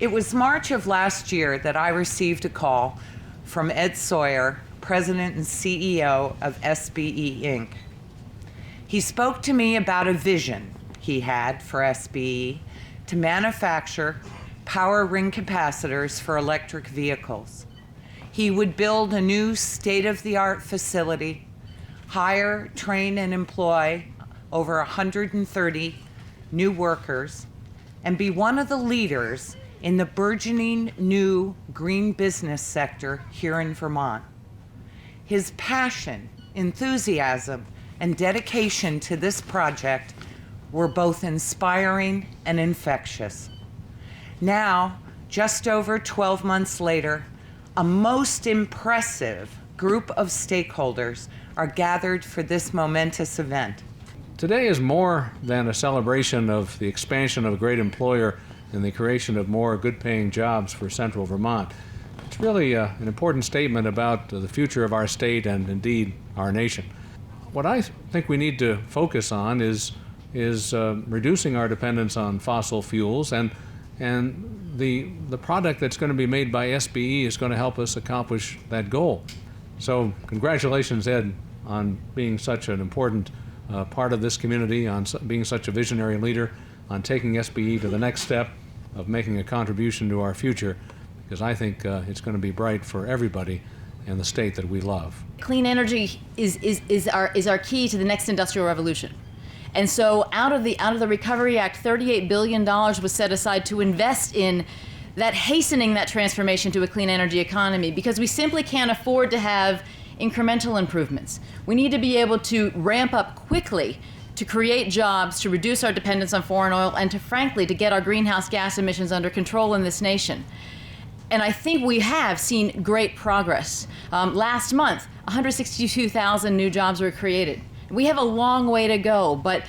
It was March of last year that I received a call from Ed Sawyer, President and CEO of SBE Inc. He spoke to me about a vision he had for SBE to manufacture power ring capacitors for electric vehicles. He would build a new state-of-the-art facility, hire, train, and employ over 130 new workers, and be one of the leaders in the burgeoning new green business sector here in Vermont. His passion, enthusiasm, and dedication to this project were both inspiring and infectious. Now, just over 12 months later, a most impressive group of stakeholders are gathered for this momentous event. Today is more than a celebration of the expansion of a great employer and the creation of more good-paying jobs for Central Vermont. It's really an important statement about the future of our state and indeed our nation. What I think we need to focus on is reducing our dependence on fossil fuels, and the product that's going to be made by SBE is going to help us accomplish that goal. So congratulations, Ed, on being such an important part of this community, on being such a visionary leader, on taking SBE to the next step of making a contribution to our future, because I think it's going to be bright for everybody in the state that we love. Clean energy is our key to the next industrial revolution. And so out of the Recovery Act, $38 billion was set aside to invest in that, hastening that transformation to a clean energy economy, because we simply can't afford to have incremental improvements. We need to be able to ramp up quickly to create jobs, to reduce our dependence on foreign oil, and to, frankly, to get our greenhouse gas emissions under control in this nation. And I think we have seen great progress. Last month, 162,000 new jobs were created. We have a long way to go, but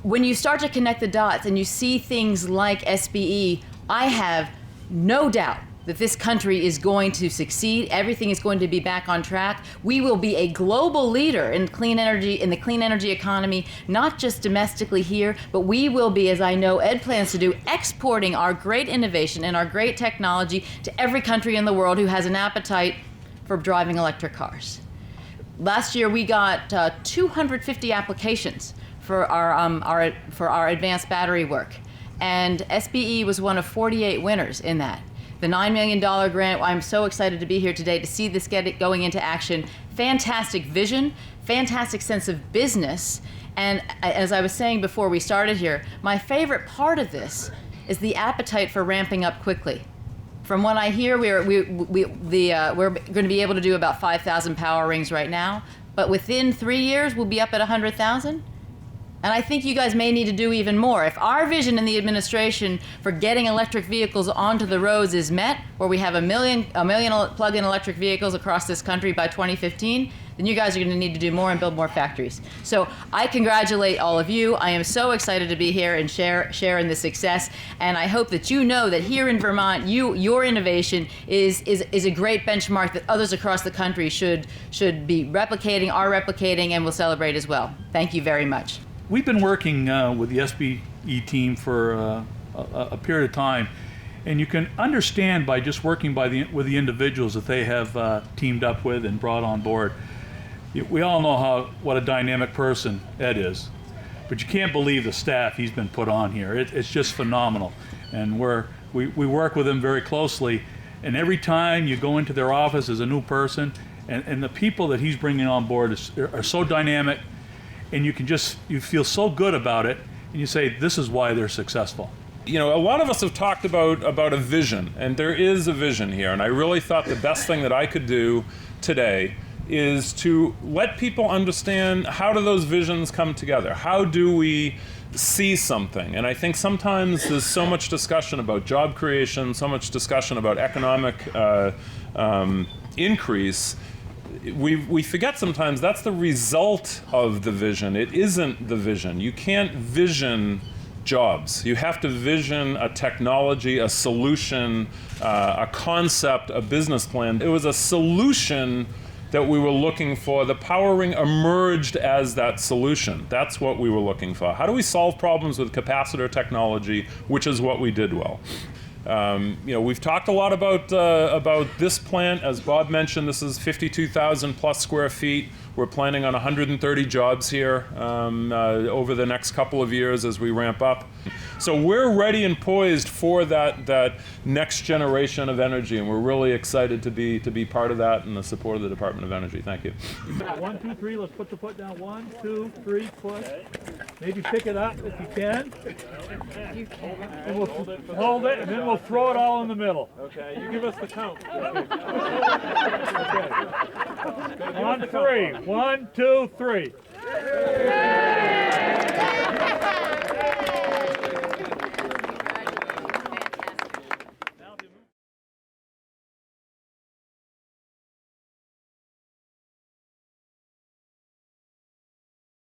when you start to connect the dots and you see things like SBE, I have no doubt that this country is going to succeed. Everything is going to be back on track. We will be a global leader in clean energy, in the clean energy economy, not just domestically here, but we will be, as I know Ed plans to do, exporting our great innovation and our great technology to every country in the world who has an appetite for driving electric cars. Last year we got 250 applications for our advanced battery work, and SBE was one of 48 winners in that. The $9 million grant, I'm so excited to be here today to see this going into action. Fantastic vision, fantastic sense of business, and as I was saying before we started here, my favorite part of this is the appetite for ramping up quickly. From what I hear, we're going to be able to do about 5,000 power rings right now, but within 3 years we'll be up at 100,000. And I think you guys may need to do even more. If our vision in the administration for getting electric vehicles onto the roads is met, where we have a million plug-in electric vehicles across this country by 2015, then you guys are going to need to do more and build more factories. So I congratulate all of you. I am so excited to be here and share in the success. And I hope that you know that here in Vermont, your innovation is a great benchmark that others across the country should be replicating, are replicating, and will celebrate as well. Thank you very much. We've been working with the SBE team for a period of time, and you can understand by just working with the individuals that they have teamed up with and brought on board. We all know what a dynamic person Ed is, but you can't believe the staff he's been put on here. It's just phenomenal, and we work with him very closely. And every time you go into their office as a new person, and the people that he's bringing on board are so dynamic. And you feel so good about it, and you say, this is why they're successful. You know, a lot of us have talked about a vision, and there is a vision here, and I really thought the best thing that I could do today is to let people understand, how do those visions come together? How do we see something? And I think sometimes there's so much discussion about job creation, so much discussion about economic increase. We forget sometimes that's the result of the vision. It isn't the vision. You can't vision jobs. You have to vision a technology, a solution, a concept, a business plan. It was a solution that we were looking for. The power ring emerged as that solution. That's what we were looking for. How do we solve problems with capacitor technology, which is what we did well? We've talked a lot about this plant. As Bob mentioned, this is 52,000 plus square feet. We're planning on 130 jobs here over the next couple of years as we ramp up. So we're ready and poised for that next generation of energy, and we're really excited to be part of that and the support of the Department of Energy. Thank you. 1, 2, 3. Let's put the foot down. 1, 2, 3. Push. Maybe pick it up if you can. You can. And we'll hold it, and then we'll throw it all in the middle. Okay. You give us the count. Okay. On 3. 1, 2, 3.